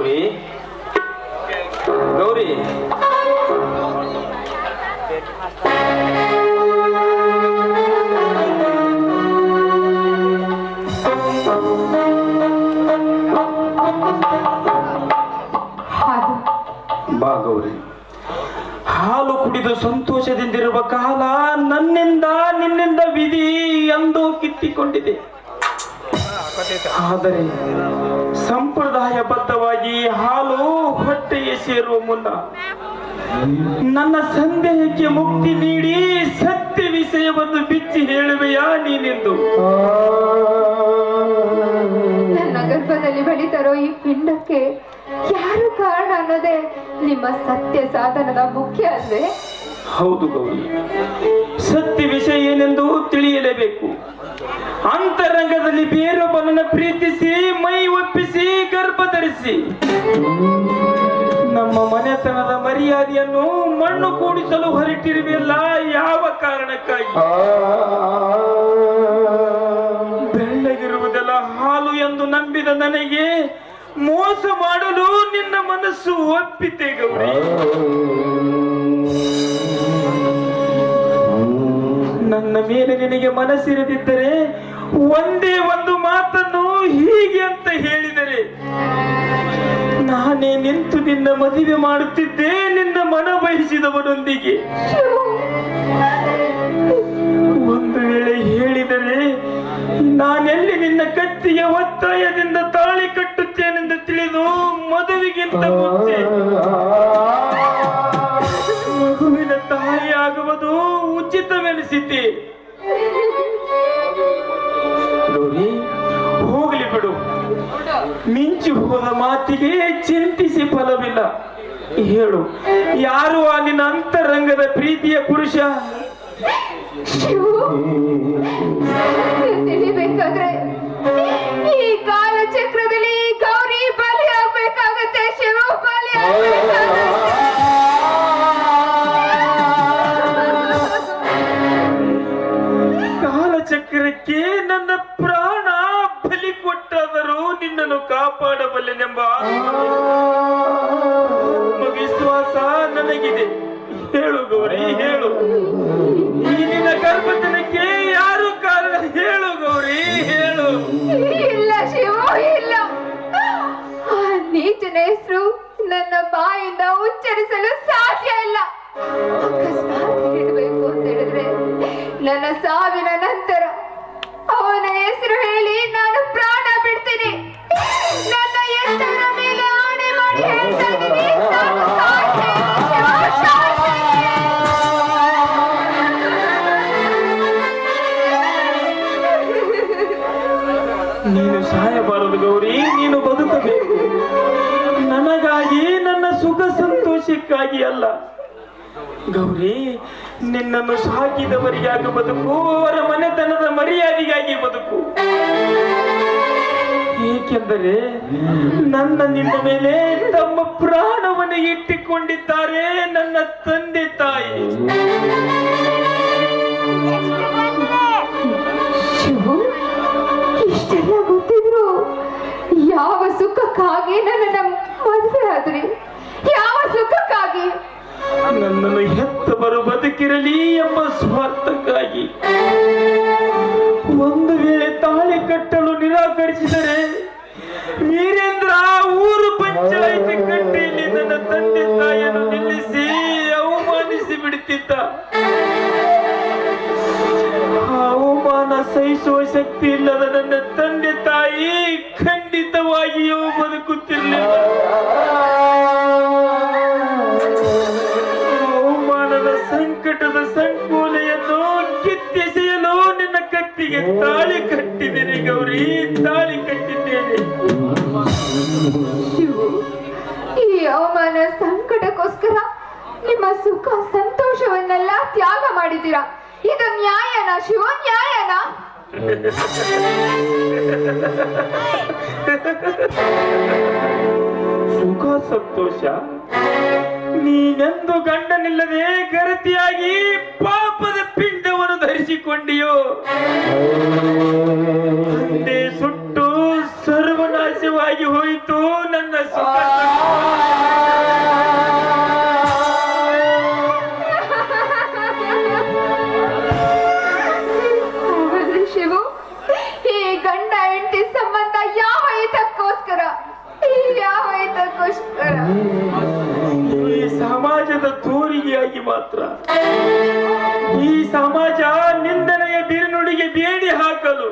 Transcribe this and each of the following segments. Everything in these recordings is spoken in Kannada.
ಗೌರಿ ಗೌರಿ ಬಾ ಗೌರಿ. ಹಾಲು ಕುಡಿದು ಸಂತೋಷದಿಂದಿರುವ ಕಾಲ ನನ್ನಿಂದ ನಿನ್ನಿಂದ ವಿಧಿ ಎಂದು ಕಿತ್ತಿಕೊಂಡಿದೆ. ಆದರೆ ಸಂಪ್ರದಾಯಬದ್ಧವಾಗಿ ಹಾಲು ಹೊಟ್ಟೆಗೆ ಸೇರುವ ಮುನ್ನ ನನ್ನ ಸಂದೇಹಕ್ಕೆ ಮುಕ್ತಿ ನೀಡಿ ಸತ್ಯ ವಿಷಯವನ್ನು ಬಿಚ್ಚಿ ಹೇಳುವೆಯಾ ನೀನೆಂದು? ನನ್ನ ಗರ್ಭದಲ್ಲಿ ಬೆಳೀತಾರೋ ಈ ಪಿಂಡಕ್ಕೆ ಯಾರು ಕಾರಣ ಅನ್ನೋದೇ ನಿಮ್ಮ ಸತ್ಯ ಸಾಧನದ ಮುಖ್ಯ ಅಲ್ವೇ? ಹೌದು ಗೌರಿ, ಸತ್ಯ ವಿಷಯ ಏನೆಂದು ತಿಳಿಯಲೇಬೇಕು. ಅಂತರಂಗದಲ್ಲಿ ಬೇರೊಬ್ಬನನ್ನು ಪ್ರೀತಿಸಿ ಮೈ ಒಪ್ಪಿಸಿ ಗರ್ಭ ಧರಿಸಿ ನಮ್ಮ ಮನೆತನದ ಮರ್ಯಾದೆಯನ್ನು ಮಣ್ಣು ಕೂಡಿಸಲು ಹೊರಟಿರುವೆಲ್ಲ ಯಾವ ಕಾರಣಕ್ಕಾಗಿ? ಬೆಳ್ಳಗಿರುವುದೆಲ್ಲ ಹಾಲು ಎಂದು ನಂಬಿದ ನನಗೆ ಮೋಸ ಮಾಡಲು ನಿನ್ನ ಮನಸ್ಸು ಒಪ್ಪಿತೆ ಗೌರಿ. ನನ್ನ ಮೇಲೆ ನಿನಗೆ ಮನಸ್ಸಿರದಿದ್ದರೆ ಒಂದೇ ಒಂದು ಮಾತನ್ನು ಹೀಗೆ ಅಂತ ಹೇಳಿದರೆ ನಾನೇ ನಿಂತು ನಿನ್ನ ಮದುವೆ ಮಾಡುತ್ತಿದ್ದೆ ನಿನ್ನ ಮನ ಬಯಸಿದವನೊಂದಿಗೆ. ಒಂದು ವೇಳೆ ಹೇಳಿದರೆ ನಾನೆಲ್ಲಿ ನಿನ್ನ ಕತ್ತಿಗೆ ಒತ್ತಾಯದಿಂದ ತಾಳಿ ಕಟ್ಟುತ್ತೇನೆಂದು ತಿಳಿದು ಮದುವೆಗಿಂತ ಮುಂಚೆ ಮಗುವಿನ ತಾಯಿಯಾಗುವುದು ಉಚಿತವೆನಿಸಿದ್ದೆ. ಗೌರಿ, ಹೋಗಲಿ ಬಿಡು. ಮಿಂಚಿ ಹೋದ ಮಾತಿಗೆ ಚಿಂತಿಸಿ ಫಲವಿಲ್ಲ. ಹೇಳು, ಯಾರು ಆ ನಿನ್ನ ಅಂತರಂಗದ ಪ್ರೀತಿಯ ಪುರುಷ? ತಿಳಿಬೇಕಾದ್ರೆ ಈ ಕಾಲಚಕ್ರದಲ್ಲಿ ಗೌರಿ ಬಲಿ ಆಗ್ಬೇಕಾಗತ್ತೆ. ಶಿವ ಬಲಿ ಕಾಲಚಕ್ರಕ್ಕೆ ನನ್ನ ಪ್ರಾಣ ಬಲಿ ಕೊಟ್ಟಾದರೂ ನಿನ್ನನ್ನು ಕಾಪಾಡಬಲ್ಲೆನೆಂಬ ವಿಶ್ವಾಸ ನನಗಿದೆ. ಹೇಳು ಗೌರಿ, ಹೇಳು, ಈ ನಿನ್ನ ಗರ್ಭತನಕ್ಕೆ ಯಾರು ಕಾರಣ? ಹೇಳು ಗೌರಿ, ಹೇಳು. ಇಲ್ಲ ಶಿವ, ಇಲ್ಲ. ಆ ನೀಚನ ಹೆಸರು ನನ್ನ ಬಾಯಿಂದ ಉಚ್ಚರಿಸಲು ಸಾಧ್ಯ ಇಲ್ಲ. ಅಕಸ್ಮಾತ್ ಇಡಬೇಕು ಅಂತ ಹೇಳಿದ್ರೆ ನನ್ನ ಸಾವಿನ ನಂತರ ಅವನ ಹೆಸರು ಹೇಳಿ ನಾನು ಪ್ರಾಣ ಬಿಡ್ತೀನಿ. ನನ್ನ ಎತ್ತರ ಮೇಲೆ ಆಣೆ ಮಾಡಿ ಹೇಳ್ತಾ ಇದ್ದೀನಿ, ನಾನು ಸಾಯ್ತೇನೆ. ನೀನು ಸಾಯಬಾರದು ಗೌರಿ, ನೀನು ಬದುಕಬೇಕು. ನನಗಾಗಿ, ನನ್ನ ಸುಖ ಸಂತೋಷಕ್ಕಾಗಿ ಅಲ್ಲ ಗೌರಿ. ನಿನ್ನನ್ನು ಸಾಕಿದವರಿಗಾಗಿ ಬದುಕು, ಅವರ ಮನೆತನದ ಮರ್ಯಾದೆಗಾಗಿ ಬದುಕು. ಏಕೆಂದರೆ ನನ್ನ ನಿನ್ನ ಮೇಲೆ ತಮ್ಮ ಪ್ರಾಣವನ್ನು ಇಟ್ಟುಕೊಂಡಿದ್ದಾರೆ ನನ್ನ ತಂದೆ ತಾಯಿ. ಇಷ್ಟೆಲ್ಲ ಗೊತ್ತಿದ್ರು ಯಾವ ಸುಖಕ್ಕಾಗಿ ನನ್ನ ಮದುವೆ ಆದ್ರಿ? ಯಾವ ಸುಖಕ್ಕಾಗಿ? ನನ್ನನ್ನು ಹೆತ್ತವರು ಬದುಕಿರಲಿ ಎಂಬ ಸ್ವಾರ್ಥಕ್ಕಾಗಿ. ಒಂದು ವೇಳೆ ತಾಳಿ ಕಟ್ಟಲು ನಿರಾಕರಿಸಿದರೆ ವೀರೇಂದ್ರ ಊರು ಪಂಚಾಯಿತಿ ಕಟ್ಟೆಯಲ್ಲಿ ನನ್ನ ತಂದೆ ತಾಯಿಯನ್ನು ನಿಲ್ಲಿಸಿ ಅವಮಾನಿಸಿ ಬಿಡುತ್ತಿದ್ದ. ಅವಮಾನ ಸಹಿಸುವ ಶಕ್ತಿ ಇಲ್ಲದ ನನ್ನ ತಂದೆ ತಾಯಿ ಖಂಡಿತವಾಗಿಯೂ ಬದುಕುತ್ತಿರಲಿಲ್ಲ. ಅವಮಾನದ ಸಂಕಟದ ಸಂಕೋಲೆಯನ್ನು ಕಿತ್ತೆಸೆಯಲು ನಿನ್ನ ಕತ್ತಿಗೆ ತಾಳಿ ಕಟ್ಟಿದ್ದೇನೆ ಗೌರಿ, ತಾಳಿ ಕಟ್ಟಿದ್ದೇನೆ. ಈ ಅವಮಾನ ಸಂಕಟಕ್ಕೋಸ್ಕರ ನಿಮ್ಮ ಸುಖ ಸಂತೋಷವನ್ನೆಲ್ಲ ತ್ಯಾಗ ಮಾಡಿದ್ದೀರಾ. ಇದು ನ್ಯಾಯನಾ ಶಿವ, ನ್ಯಾಯನಾ? ಸುಖ ಸಂತೋಷ? ನೀನೆಂದು ಗಂಡನಿಲ್ಲದೆ ಗರತಿಯಾಗಿ ಪಾಪದ ಪಿಂಡವನ್ನು ಧರಿಸಿಕೊಂಡಿಯೋ? ತಂದೆ ಸುಟ್ಟು ಸರ್ವನಾಶವಾಗಿ ಹೋಯಿತು ನನ್ನ ಸುಖ ಮಾತ್ರ. ಈ ಸಮಾಜ ನಿಂದನೆಯ ಬಿರುನುಡಿಗೆ ಬೇಡಿ ಹಾಕಲು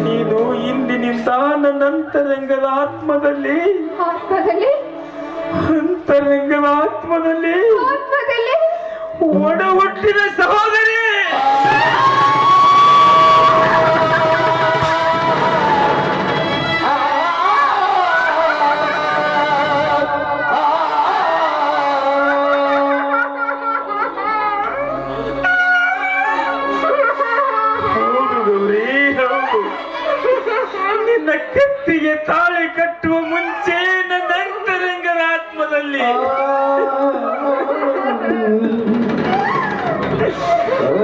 ನೀನು ಇಂದಿನಿಂದ ನನ್ನ ಅಂತರಂಗದ ಆತ್ಮದಲ್ಲಿ ಒಡ ಹುಟ್ಟಿದ ಸಹೋದರಿ. ನಿನ್ನ ಕತ್ತಿಗೆ ತಾಳಿ ಕಟ್ಟುವ ಮುಂಚೆ ನನ್ನ ಅಂತರಂಗದ ಆತ್ಮದಲ್ಲಿ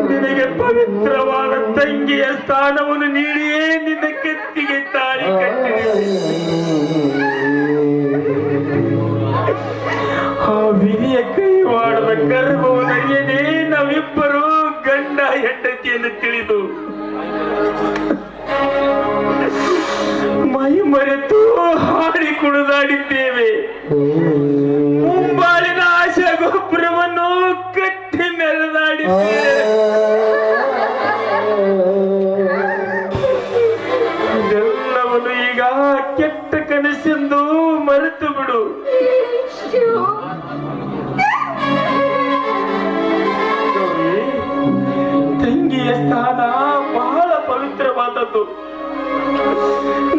ನಿನಗೆ ಪವಿತ್ರವಾದ ತಂಗಿಯ ಸ್ಥಾನವನ್ನು ನೀಡಿಯೇ ನಿನ್ನ ಕತ್ತಿಗೆ ತಾಳಿ ಕಟ್ಟಿದೆ. ಆ ವಿಧಿಯ ಕೈವಾಡದ ಗರ್ಭವನ್ನು ಅರಿಯದೆ ನಾವಿಬ್ಬರು ಗಂಡ ಹೆಂಡತಿಯನ್ನು ತಿಳಿದು ಮೈ ಮರೆತು ಹಾಡಿ ಕುಣಿದಾಡಿದ್ದೇವೆ. ಮುಂಬಾಳಿನ ಆಶಾ ಗೊಬ್ಬರವನ್ನು ಕಟ್ಟಿ ಮೆರೆದಾಡಿದ್ದೇವೆ. ಇದೆಲ್ಲವನ್ನು ಈಗ ಕೆಟ್ಟ ಕನಸೆಂದು ಮರೆತು ಬಿಡು. ತಂಗಿಯ ಸ್ಥಾನ ಬಹಳ ಪವಿತ್ರವಾದದ್ದು.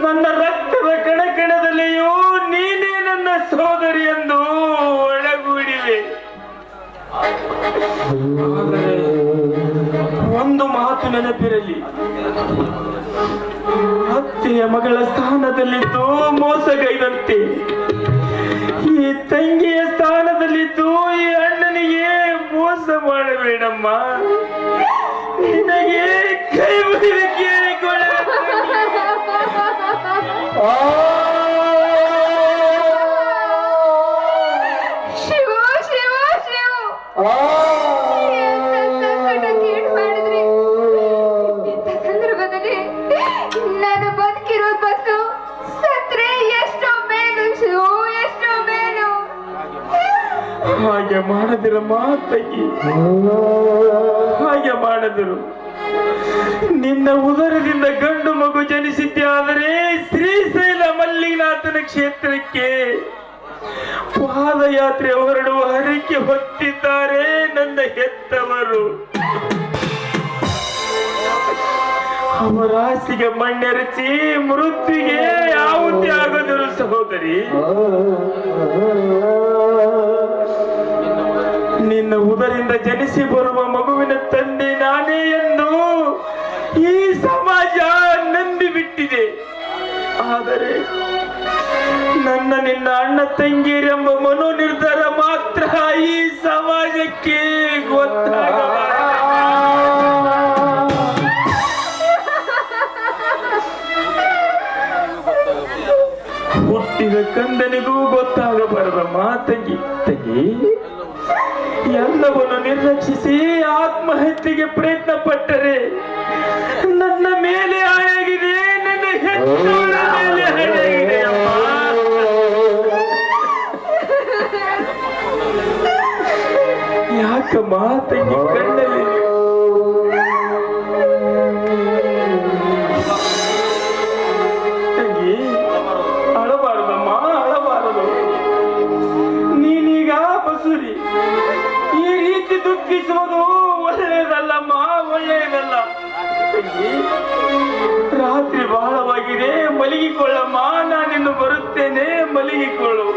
ನನ್ನ ರಕ್ತದ ಕಣಕಣದಲ್ಲಿಯೂ ನೀನೇ ನನ್ನ ಸೋದರಿ ಎಂದು ಒಳಗೂಡಿವೆ. ಆದರೆ ಒಂದು ಮಾತು ನೆನಪಿರಲಿ, ಅತ್ತೆಯ ಮಗಳ ಸ್ಥಾನದಲ್ಲಿದ್ದು ಮೋಸಗೈದಂತೆ ಈ ತಂಗಿಯ ಸ್ಥಾನದಲ್ಲಿದ್ದು ಈ ಅಣ್ಣನಿಗೆ ಮೋಸ ಮಾಡಬೇಡಮ್ಮ. ನಿನಗೆ ಕೈ ಮುಗಿದು ಕೇಳಿಕೊಳ್ಳ. ಶಿವ ಶಿವ ಶಿವ ಮಾಡಿದ್ರಿ. ಇಂಥ ಸಂದರ್ಭದಲ್ಲಿ ನಾನು ಬದುಕಿರೋದು ಬಸ್ಸು, ಸತ್ರೆ ಎಷ್ಟೋ ಮೇಲು ಶಿವ, ಎಷ್ಟೋ ಮೇಲು. ಹಾಗೆ ಮಾಡದಿರಮ್ಮ ತಂಗಿ, ಹಾಗೆ ಮಾಡದಿರು. ನಿನ್ನ ಉದರದಿಂದ ಗಂಡು ಮಗು ಜನಿಸಿದ್ದೆ. ಆದರೆ ಶ್ರೀಶೈಲ ಮಲ್ಲಿನಾಥನ ಕ್ಷೇತ್ರಕ್ಕೆ ಪಾದಯಾತ್ರೆ ಹೊರಡುವ ಹರಕೆ ಹೊತ್ತಿದ್ದಾರೆ ನನ್ನ ಹೆತ್ತವರು. ಅವರ ಆಸೆಗೆ ಮಣ್ಣೆರಚಿ ಮೃತ್ಯುಗೆ ಯಾವುದೇ ಆಗದಿರು ಸಹೋದರಿ. ನಿನ್ನ ಉದರಿಂದ ಜನಿಸಿ ಬರುವ ಮಗುವಿನ ತಂದೆ ನಾನೇ ಎಂದು ಈ ಸಮಾಜ ನಂಬಿ ಬಿಟ್ಟಿದೆ. ಆದರೆ ನನ್ನ ನಿನ್ನ ಅಣ್ಣ ತಂಗಿಯರೆಂಬ ಮನೋ ನಿರ್ಧಾರ ಮಾತ್ರ ಈ ಸಮಾಜಕ್ಕೆ ಗೊತ್ತಾಗಬಾರದು. ಹುಟ್ಟಿದ ಕಂದನಿಗೂ ಗೊತ್ತಾಗಬಾರದಮ್ಮ ತಂಗಿ. ತಂಗಿ ಎಲ್ಲವನ್ನು ನಿರ್ಲಕ್ಷಿಸಿ ಆತ್ಮಹತ್ಯೆಗೆ ಪ್ರಯತ್ನ ಪಟ್ಟರೆ ನನ್ನ ಮೇಲೆ ಹಣೆಗಿದೆ, ನನ್ನ ಹೆತ್ತವರ ಮೇಲೆ ಹಣೆಗಿದೆ ಅಮ್ಮ. ಯಾಕಮ್ಮ ತಂಗಿ ಕಣ್ಣಲ್ಲಿ ತಂಗಿ ಅಳಬಾರದಮ್ಮ, ಅಳಬಾರದು. ನೀನೀಗ ಬಸುರಿ ಈ ರೀತಿ ದುಃಖಿಸುವುದು ಒಳ್ಳೆಯದಲ್ಲಮ್ಮ, ಒಳ್ಳೆಯದಲ್ಲ. ರಾತ್ರಿ ಬಹಳವಾಗಿದೆ, ಮಲಗಿಕೊಳ್ಳಮ್ಮ. ನಾನಿನ್ನು ಬರುತ್ತೇನೆ, ಮಲಗಿಕೊಳ್ಳು.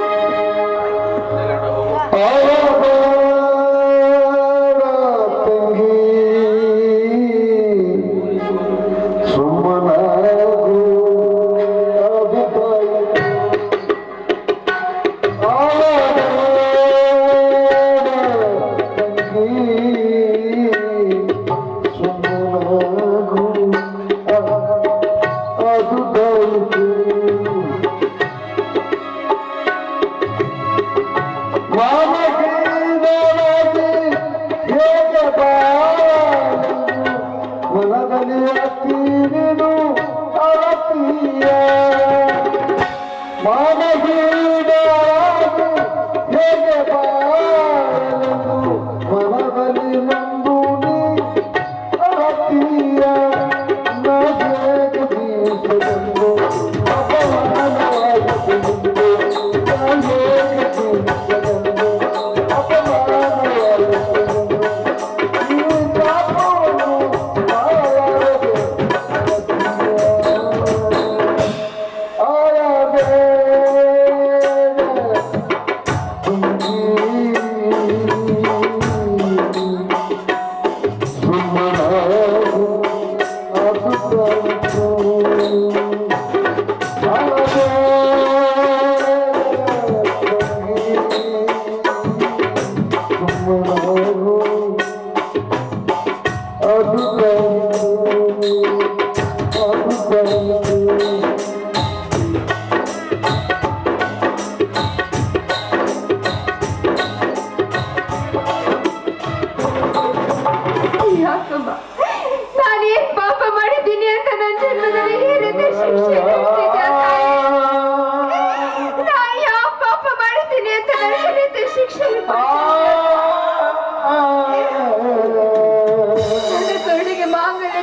ಮಾನವೀಯ ಹೇಗೆ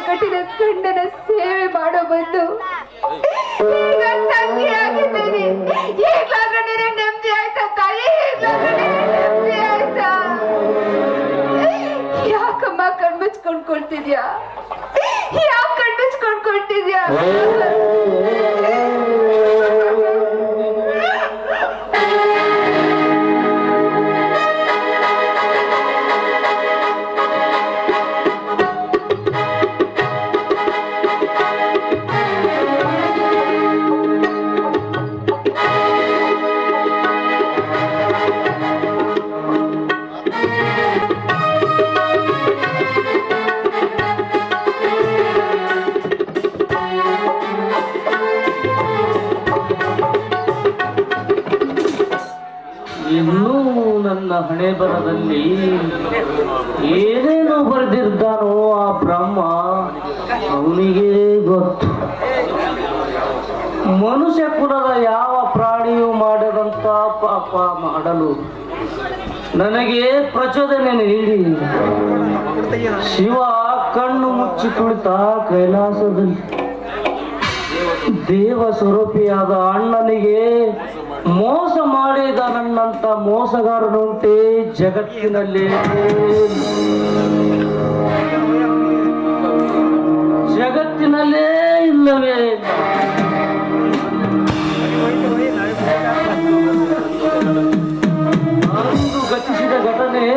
ಕಟ್ಟಿದ ಗಂಡನ ಸೇವೆ ಮಾಡೋ ಬಂದು ಈಗ ತಂಗಿಯಾಗಿದ್ದೀನಿ. ಈಗ್ಲಾದ್ರೂ ನಿನಗೆ ನೆಮ್ಮದಿ ಆಯ್ತಾ ತಾಯಿ? ಈಗ್ಲಾದ್ರೂ ನಿನಗೆ ನೆಮ್ಮದಿ ಆಯ್ತಾ? ಯಾಕಮ್ಮ ಕಣ್ಮುಚ್ಕೊಂಡ್ಕೊಳ್ತಿದ್ಯಾ? ಯಾಕೆ ಕಣ್ಮುಚ್ಕೊಂಡ್ಕೊಳ್ತಿದ್ಯಾ? ಇನ್ನೂ ನನ್ನ ಹಣೆ ಬರದಲ್ಲಿ ಏನೇನು ಬರೆದಿದ್ದಾನೋ ಆ ಬ್ರಹ್ಮ ಅವನಿಗೆ ಗೊತ್ತು. ಮನುಷ್ಯ ಕುಲದ ಯಾವ ಪ್ರಾಣಿಯೂ ಮಾಡದಂತ ಪಾಪ ಮಾಡಲು ನನಗೆ ಪ್ರಚೋದನೆ ನೀಡಿ ಶಿವ ಕಣ್ಣು ಮುಚ್ಚಿ ಕುಳಿತ ಕೈಲಾಸದಲ್ಲಿ ದೇವ ಸ್ವರೂಪಿಯಾದ ಅಣ್ಣನಿಗೆ ಮೋಸ ಮಾಡಿದ ನನ್ನಂತ ಮೋಸಗಾರನುಂಟೆ ಜಗತ್ತಿನಲ್ಲಿ? ಜಗತ್ತಿನಲ್ಲೇ ಇಲ್ಲವೇ? ಅಂದು ಗತಿಸಿದ ಘಟನೆ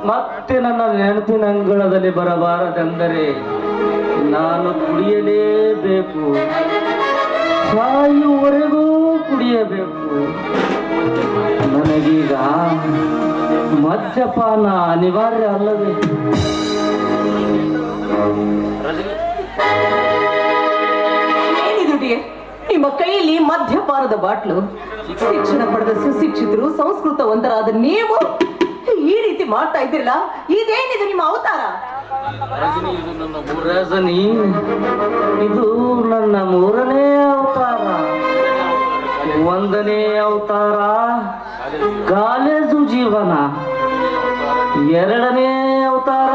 ಮತ್ತೆ ನನ್ನ ನೆನಪಿನ ಅಂಗಳದಲ್ಲಿ ಬರಬಾರದೆಂದರೆ ನಾನು ಕುಡಿಯಲೇಬೇಕು, ಸಾಯುವವರೆಗೂ ಕುಡಿಯಬೇಕು. ನನಗೀಗ ಮದ್ಯಪಾನ ಅನಿವಾರ್ಯ ಅಲ್ಲವೇ? ಏನಿದು ಡಿಯರ್, ನಿಮ್ಮ ಕೈಯಲ್ಲಿ ಮದ್ಯಪಾನದ ಬಾಟ್ಲು? ಶಿಕ್ಷಣ ಪಡೆದ ಸುಶಿಕ್ಷಿತರು, ಸಂಸ್ಕೃತವಂತರಾದ ನೀವು ಈ ರೀತಿ ಮಾಡ್ತಾ ಇದ್ದಿರಲ್ಲ, ಇದೇನಿದು ನಿಮ್ಮ ಅವತಾರ? ರಜನಿ, ಇದು ನನ್ನ ಮೂರನೇ ಅವತಾರ. ಒಂದನೇ ಅವತಾರ ಕಾಲೇಜು ಜೀವನ, ಎರಡನೇ ಅವತಾರ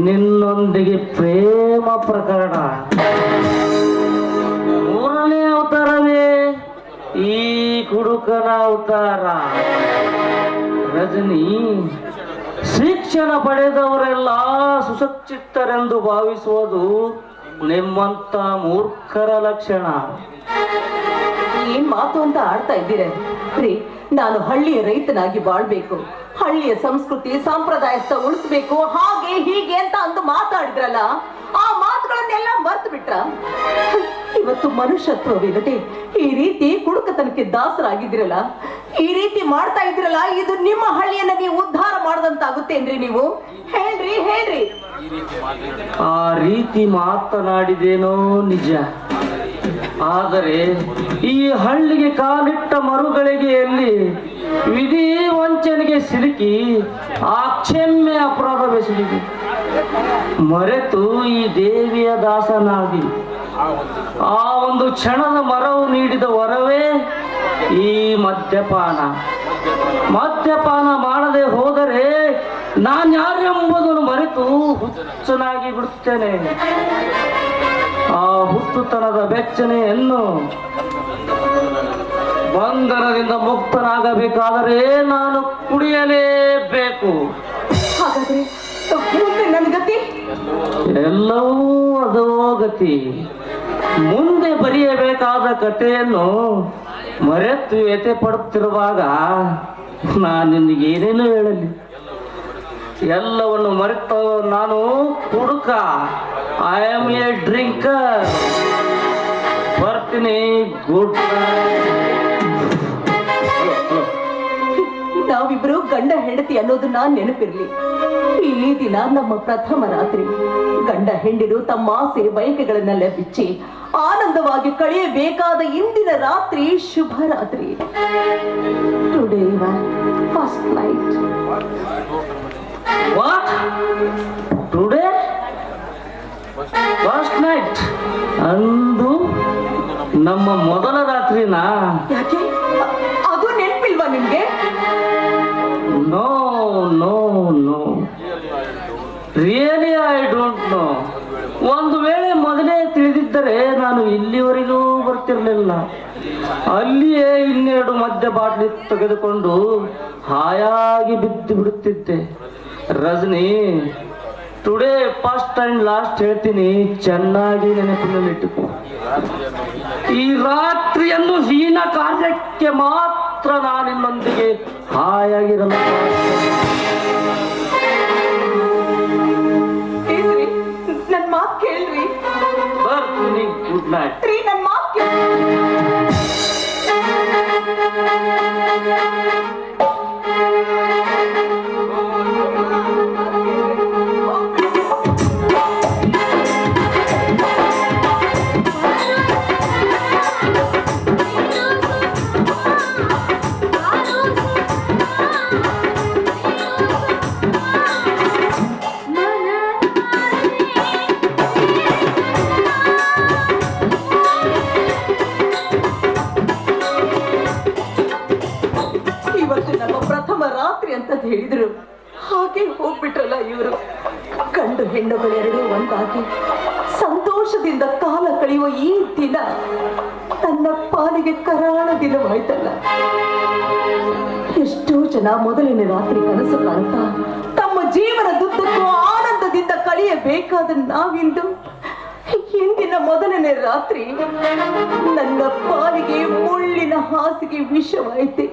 ನಿನ್ನೊಂದಿಗೆ ಪ್ರೇಮ ಪ್ರಕರಣ, ಮೂರನೇ ಅವತಾರವೇ ಈ ಕುಡುಕನ ಅವತಾರ. ರಜನಿ, ಶಿಕ್ಷಣ ಪಡೆದವರೆಲ್ಲ ಸುಶಿಕ್ಷಿತರೆಂದು ಭಾವಿಸುವುದು ನಿಮ್ಮಂತ ಮೂರ್ಖರ ಲಕ್ಷಣ. ಏನ್ ಮಾತು ಅಂತ ಆಡ್ತಾ ಇದ್ದೀರ ರೀ? ನಾನು ಹಳ್ಳಿಯ ರೈತನಾಗಿ ಬಾಳ್ಬೇಕು, ಹಳ್ಳಿಯ ಸಂಸ್ಕೃತಿ ಸಂಪ್ರದಾಯಸ್ಥ ಉಳಿಸ್ಬೇಕು, ಹಾಗೆ ಹೀಗೆ ಅಂತ ಅಂದು ಮಾತಾಡಿದ್ರಲ್ಲ, ಆ ಮಾತುಗಳನ್ನೆಲ್ಲ ಮರ್ತು ಬಿಟ್ರ? ಇವತ್ತು ಮನುಷ್ಯತ್ವವಿಲ್ಲದೆ ಈ ರೀತಿ ಕುಡುಕತನಕ್ಕೆ ದಾಸರಾಗಿದ್ದೀರಲ್ಲ, ಈ ರೀತಿ ಮಾಡ್ತಾ ಇದ್ರಲ್ಲ, ಇದು ನಿಮ್ಮ ಹಳ್ಳಿಯನ್ನ ನೀವು ಉದ್ಧಾರ ಮಾಡದಂತಾಗುತ್ತೇನ್ರಿ? ನೀವು ಹೇಳ್ರಿ ಹೇಳ್ರಿ. ಆ ರೀತಿ ಮಾತನಾಡಿದೇನೋ ನಿಜ, ಆದರೆ ಈ ಹಳ್ಳಿಗೆ ಕಾಲಿಟ್ಟ ಮರುಗಳಿಗೆಯಲ್ಲಿ ವಿಧಿ ವಂಚನೆಗೆ ಸಿಲುಕಿ ಅಕ್ಷಮ್ಯ ಅಪರಾಧ ಬೆಸಲಿದೆ. ಮರೆತು ಈ ದೇವಿಯ ದಾಸನಾಗಿ ಆ ಒಂದು ಕ್ಷಣದ ಮರವು ನೀಡಿದ ವರವೇ ಈ ಮದ್ಯಪಾನ. ಮದ್ಯಪಾನ ಮಾಡದೆ ಹೋದರೆ ನಾನ್ಯಾರೆಂಬುದನ್ನು ಮರೆತು ಹುಚ್ಚನಾಗಿ ಬಿಡುತ್ತೇನೆ. ಆ ಹುಚ್ಚುತನದ ಬೆಚ್ಚನೆಯನ್ನು ಬಂಧನದಿಂದ ಮುಕ್ತನಾಗಬೇಕಾದರೆ ನಾನು ಕುಡಿಯಲೇಬೇಕು. ಹಾಗಾದ್ರೆ ಮುಂದೆ ನನ್ನ ಗತಿ? ಎಲ್ಲವೂ ಅದೋ ಗತಿ. ಮುಂದೆ ಬರೆಯಬೇಕಾದ ಕಥೆಯನ್ನು ಮರೆತು ವ್ಯಥೆ ಪಡುತ್ತಿರುವಾಗ ನಾನು ನಿನಗೆ ಏನೇನು ಹೇಳಲಿ? ಎಲ್ಲವನ್ನು ಮರೆತ ನಾನು ಕುಡುಕ. I am a drinker. ಬರ್ತೀನಿ. ಗುಡ್ ನಾವಿಬ್ರು ಗಂಡ ಹೆಂಡತಿ ಅನ್ನೋದನ್ನ ನೆನಪಿರ್ಲಿ. ಈ ದಿನ ನಮ್ಮ ಪ್ರಥಮ ರಾತ್ರಿ. ಗಂಡ ಹೆಂಡಿರು ತಮ್ಮ ಆಸೆ ಬಯಕೆಗಳನ್ನೆಲ್ಲ ಬಿಚ್ಚಿ ಆನಂದವಾಗಿ ಕಳೆಯಬೇಕಾದ ಇಂದಿನ ರಾತ್ರಿ ಶುಭ ರಾತ್ರಿ. Today first night. What? Today first night ಅಂದು ನಮ್ಮ ಮೊದಲ ರಾತ್ರಿನಾ? ಯಾಕೆ ಅದು ನೆನಪಿಲ್ವಾ ನಿಮ್ಗೆ? No no no, really I don't know. ಒಂದು ವೇಳೆ ಮೊದಲೇ ತಿಳಿದಿದ್ದರೆ ನಾನು ಇಲ್ಲಿವರೆಗೂ ಬರ್ತಿರ್ಲಿಲ್ಲ. ಅಲ್ಲಿಯೇ 2 ಮದ್ಯ ಬಾಟ್ಲಿ ತೆಗೆದುಕೊಂಡು ಹಾಯಾಗಿ ಬಿದ್ದು ಬಿಡುತ್ತಿದ್ದೆ. Rajani, today first and last ಹೇಳ್ತೀನಿ, ಚೆನ್ನಾಗಿ ನೆನಪಿನಲ್ಲಿಟ್ಟುಕೋ. ಈ ರಾತ್ರಿಯನ್ನು ಹೀನ ಕಾರ್ಯಕ್ಕೆ ಮಾತ್ರ ನಾನಿನ್ನೊಂದಿಗೆ ಹಾಯಾಗಿರಲು ನನ್ ಮಾತು ಕೇಳ್ರಿ. ಬರ್ತೀನಿ. Good night. ನನ್ ಮಾತು ಕೇಳ್ರಿ. ಅಂತ ಹೇಳಿದ್ರು, ಹಾಗೆ ಹೋಗ್ಬಿಟ್ರಲ್ಲ ಇವರು. ಗಂಡು ಹೆಣ್ಣುಗಳೆರಡೂ ಒಂದಾಗಿ ಸಂತೋಷದಿಂದ ಕಾಲ ಕಳೆಯುವ ಈ ದಿನ ನನ್ನ ಪಾಲಿಗೆ ಕರಾಳ ದಿನವಾಯ್ತಲ್ಲ. ಎಷ್ಟೋ ಜನ ಮೊದಲನೇ ರಾತ್ರಿ ಕನಸು ಕಾಣ್ತಾ ತಮ್ಮ ಜೀವನದುದ್ದಕ್ಕೂ ಆನಂದದಿಂದ ಕಳೆಯಬೇಕಾದ ನಾವಿಂದು ಹಿಂದಿನ ಮೊದಲನೇ ರಾತ್ರಿ ನನ್ನ ಪಾಲಿಗೆ ಮುಳ್ಳಿನ ಹಾಸಿಗೆ ವಿಷವಾಯಿತೆ.